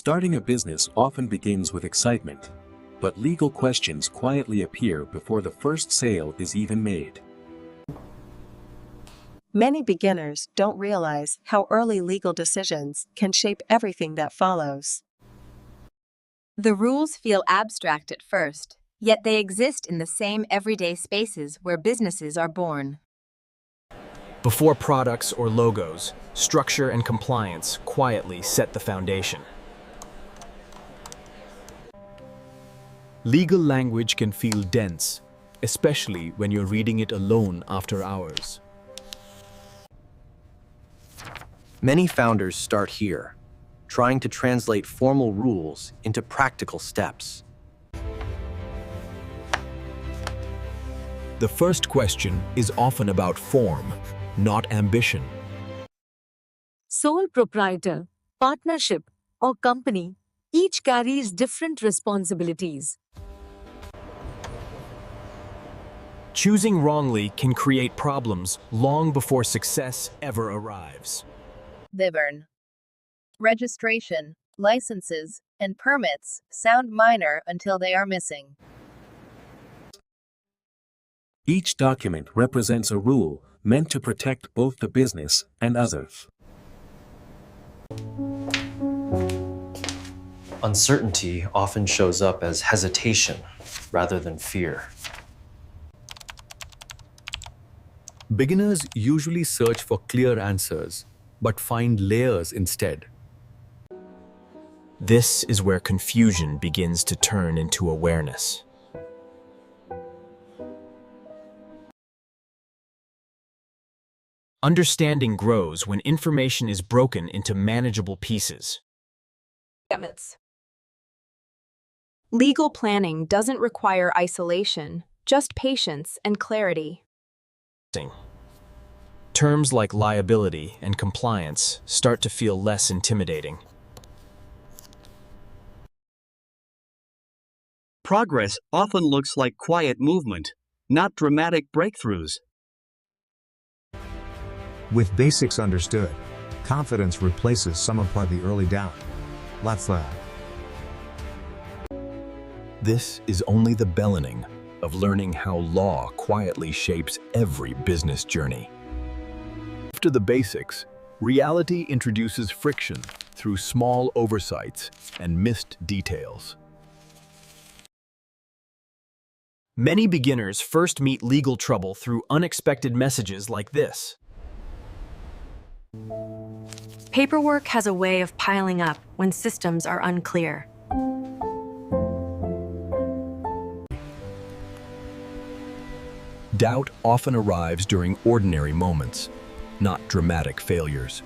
Starting a business often begins with excitement, but legal questions quietly appear before the first sale is even made. Many beginners don't realize how early legal decisions can shape everything that follows. The rules feel abstract at first, yet they exist in the same everyday spaces where businesses are born. Before products or logos, structure and compliance quietly set the foundation. Legal language can feel dense, especially when you're reading it alone after hours. Many founders start here, trying to translate formal rules into practical steps. The first question is often about form, not ambition. Sole proprietor, partnership, or company, each carries different responsibilities. Choosing wrongly can create problems long before success ever arrives. Vivern. Registration, licenses, and permits sound minor until they are missing. Each document represents a rule meant to protect both the business and others. Uncertainty often shows up as hesitation rather than fear. Beginners usually search for clear answers, but find layers instead. This is where confusion begins to turn into awareness. Understanding grows when information is broken into manageable pieces. Legal planning doesn't require isolation, just patience and clarity. Terms like liability and compliance start to feel less intimidating. Progress often looks like quiet movement, not dramatic breakthroughs. With basics understood, confidence replaces some of the early doubt. Let's This is only the beginning of learning how law quietly shapes every business journey. After the basics, reality introduces friction through small oversights and missed details. Many beginners first meet legal trouble through unexpected messages like this. Paperwork has a way of piling up when systems are unclear. Doubt often arrives during ordinary moments, not dramatic failures.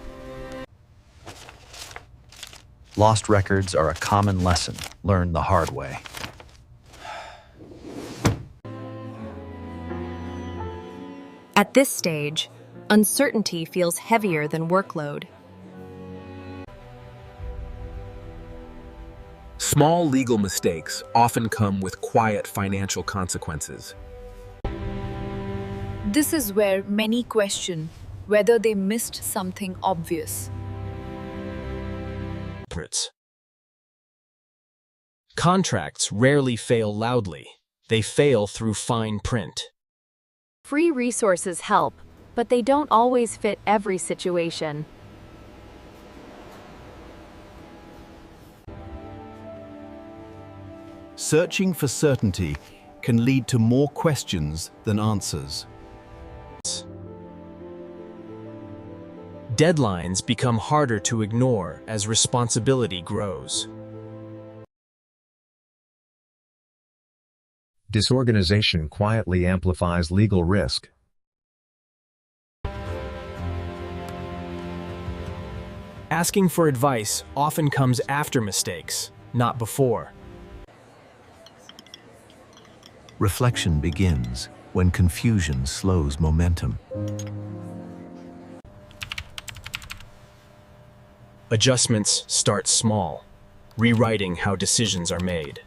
Lost records are a common lesson learned the hard way. At this stage, uncertainty feels heavier than workload. Small legal mistakes often come with quiet financial consequences. This is where many question whether they missed something obvious. Contracts rarely fail loudly. They fail through fine print. Free resources help, but they don't always fit every situation. Searching for certainty can lead to more questions than answers. Deadlines become harder to ignore as responsibility grows. Disorganization quietly amplifies legal risk. Asking for advice often comes after mistakes, not before. Reflection begins when confusion slows momentum. Adjustments start small, rewriting how decisions are made.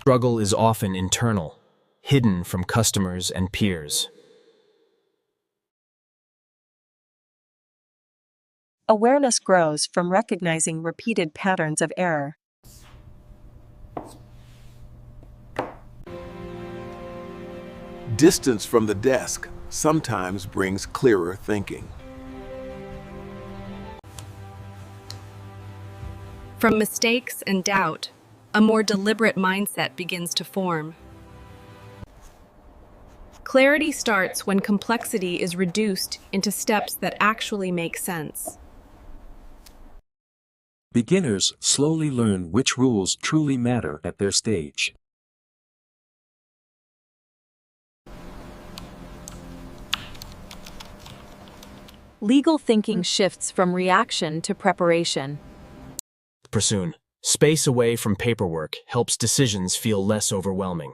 Struggle is often internal, hidden from customers and peers. Awareness grows from recognizing repeated patterns of error. Distance from the desk sometimes brings clearer thinking. From mistakes and doubt, a more deliberate mindset begins to form. Clarity starts when complexity is reduced into steps that actually make sense. Beginners slowly learn which rules truly matter at their stage. Legal thinking shifts from reaction to preparation. Pursuit. Space away from paperwork helps decisions feel less overwhelming.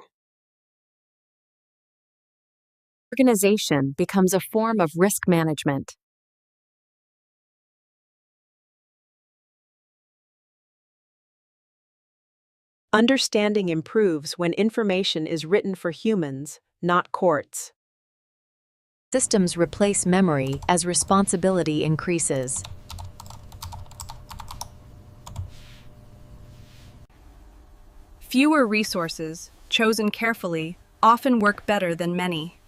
Organization becomes a form of risk management. Understanding improves when information is written for humans, not courts. Systems replace memory as responsibility increases. Fewer resources, chosen carefully, often work better than many.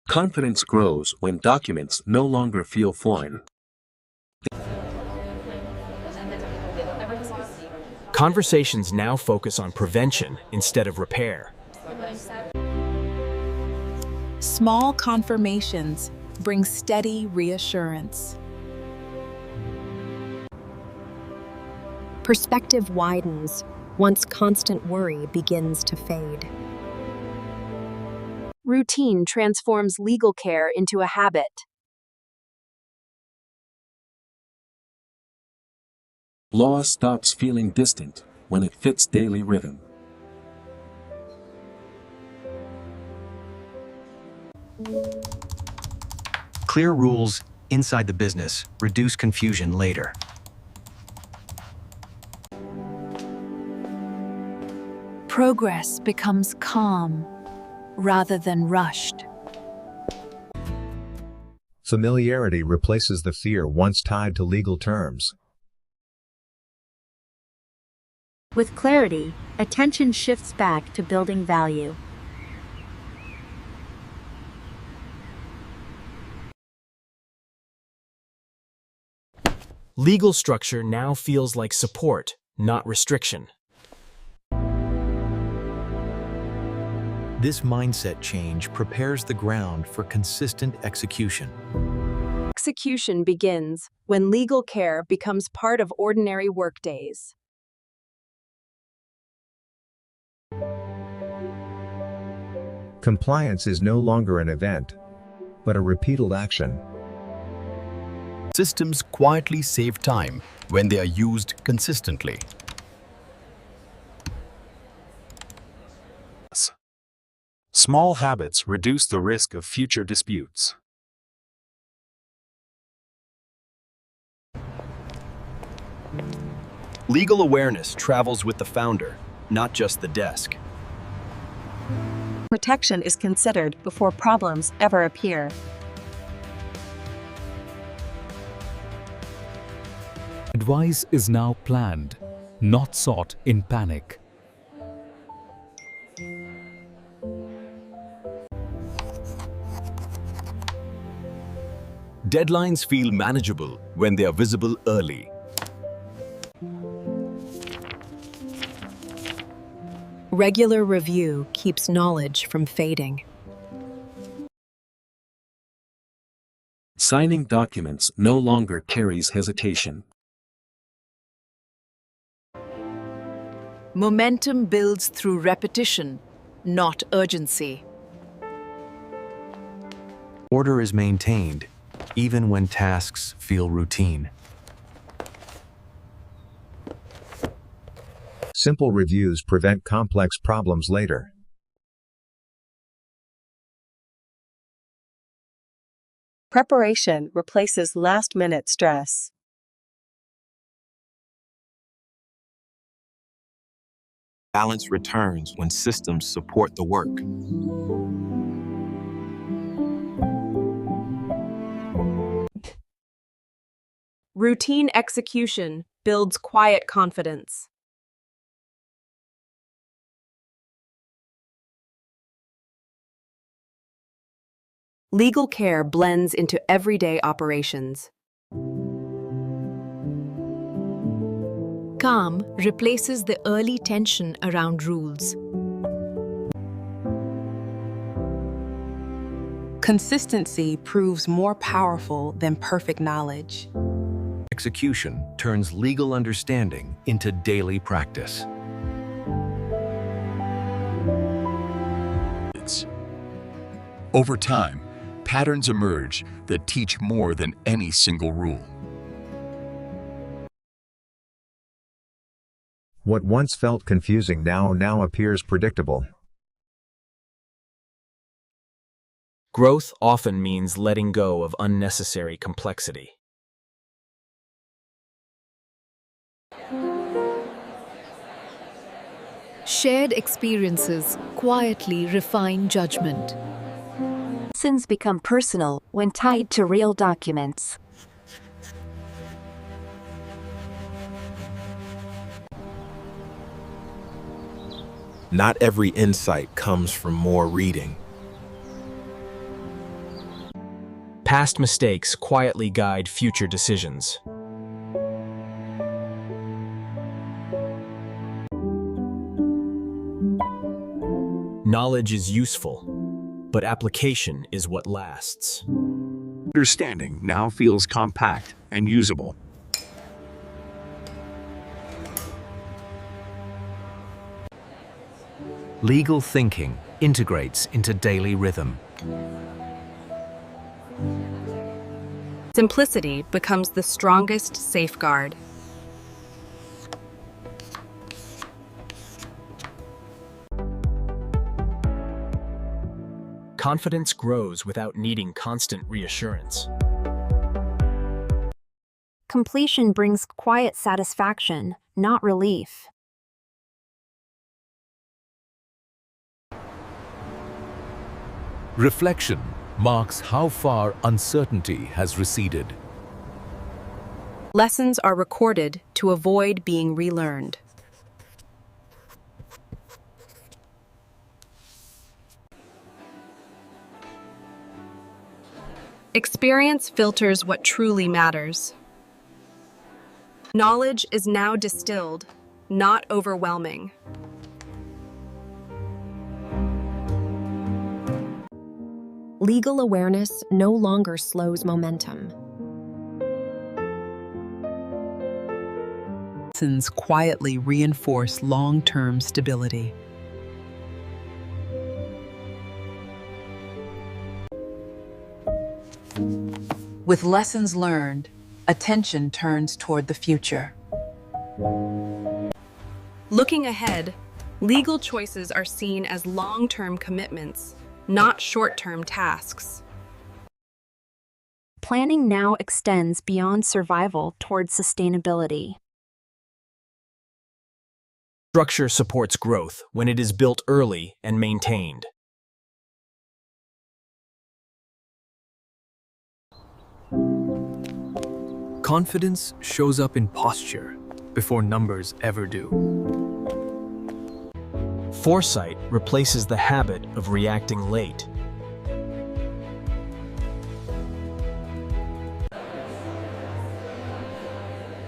Confidence grows when documents no longer feel foreign. Conversations now focus on prevention instead of repair. Small confirmations bring steady reassurance. Perspective widens once constant worry begins to fade. Routine transforms legal care into a habit. Law stops feeling distant when it fits daily rhythm. Clear rules inside the business reduce confusion later. Progress becomes calm rather than rushed. Familiarity replaces the fear once tied to legal terms. With clarity, attention shifts back to building value. Legal structure now feels like support, not restriction. This mindset change prepares the ground for consistent execution. Execution begins when legal care becomes part of ordinary workdays. Compliance is no longer an event, but a repeated action. Systems quietly save time when they are used consistently. Small habits reduce the risk of future disputes. Legal awareness travels with the founder, not just the desk. Protection is considered before problems ever appear. Advice is now planned, not sought in panic. Deadlines feel manageable when they are visible early. Regular review keeps knowledge from fading. Signing documents no longer carries hesitation. Momentum builds through repetition, not urgency. Order is maintained, even when tasks feel routine. Simple reviews prevent complex problems later. Preparation replaces last-minute stress. Balance returns when systems support the work. Routine execution builds quiet confidence. Legal care blends into everyday operations. Calm replaces the early tension around rules. Consistency proves more powerful than perfect knowledge. Execution turns legal understanding into daily practice. Over time, patterns emerge that teach more than any single rule. What once felt confusing now appears predictable. Growth often means letting go of unnecessary complexity. Shared experiences quietly refine judgment. Lessons become personal when tied to real documents. Not every insight comes from more reading. Past mistakes quietly guide future decisions. Knowledge is useful, but application is what lasts. Understanding now feels compact and usable. Legal thinking integrates into daily rhythm. Simplicity becomes the strongest safeguard. Confidence grows without needing constant reassurance. Completion brings quiet satisfaction, not relief. Reflection marks how far uncertainty has receded. Lessons are recorded to avoid being relearned. Experience filters what truly matters. Knowledge is now distilled, not overwhelming. Legal awareness no longer slows momentum. Lessons quietly reinforce long-term stability. With lessons learned, attention turns toward the future. Looking ahead, legal choices are seen as long-term commitments, not short-term tasks. Planning now extends beyond survival toward sustainability. Structure supports growth when it is built early and maintained. Confidence shows up in posture before numbers ever do. Foresight replaces the habit of reacting late.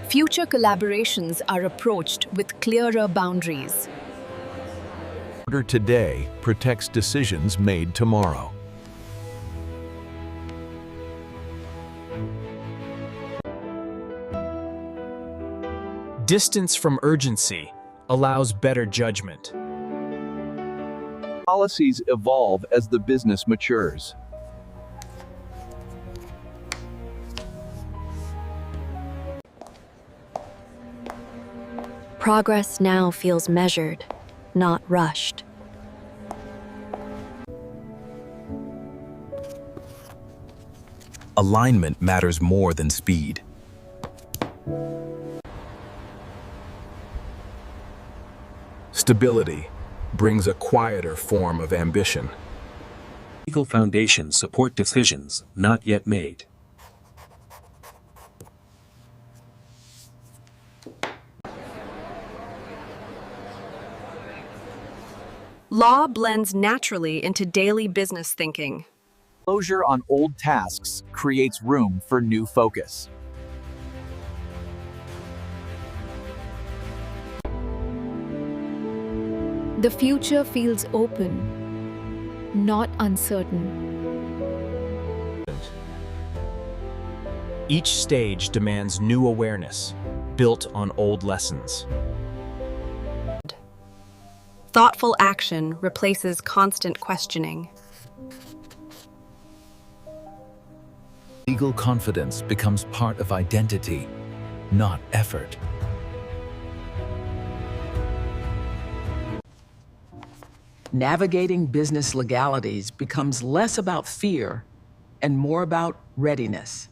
Future collaborations are approached with clearer boundaries. Order today protects decisions made tomorrow. Distance from urgency allows better judgment. Policies evolve as the business matures. Progress now feels measured, not rushed. Alignment matters more than speed. Stability brings a quieter form of ambition. Legal foundations support decisions not yet made. Law blends naturally into daily business thinking. Closure on old tasks creates room for new focus. The future feels open, not uncertain. Each stage demands new awareness, built on old lessons. Thoughtful action replaces constant questioning. Legal confidence becomes part of identity, not effort. Navigating business legalities becomes less about fear and more about readiness.